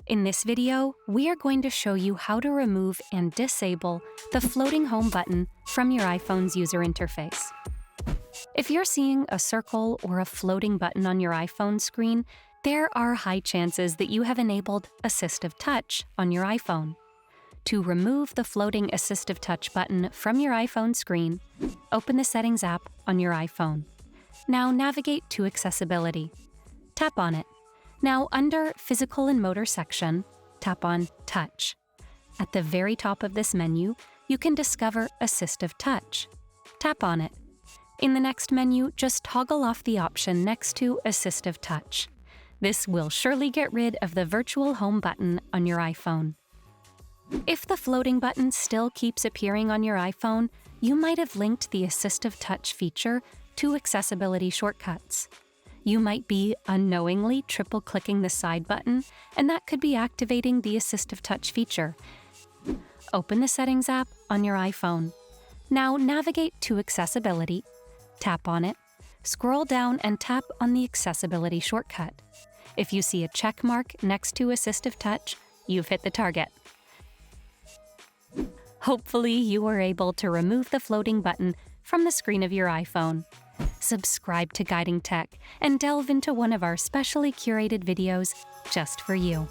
In this video, we are going to show you how to remove and disable the floating home button from your iPhone's user interface. If you're seeing a circle or a floating button on your iPhone screen, there are high chances that you have enabled Assistive Touch on your iPhone. To remove the floating Assistive Touch button from your iPhone screen, open the Settings app on your iPhone. Now navigate to Accessibility. Tap on it. Now, under Physical and Motor section, tap on Touch. At the very top of this menu, you can discover Assistive Touch. Tap on it. In the next menu, just toggle off the option next to Assistive Touch. This will surely get rid of the virtual home button on your iPhone. If the floating button still keeps appearing on your iPhone, you might have linked the Assistive Touch feature to accessibility shortcuts. You might be unknowingly triple-clicking the side button, and that could be activating the Assistive Touch feature. Open the Settings app on your iPhone. Now navigate to Accessibility, tap on it, scroll down and tap on the Accessibility shortcut. If you see a check mark next to Assistive Touch, you've hit the target. Hopefully, you were able to remove the floating button from the screen of your iPhone. Subscribe to Guiding Tech and delve into one of our specially curated videos just for you.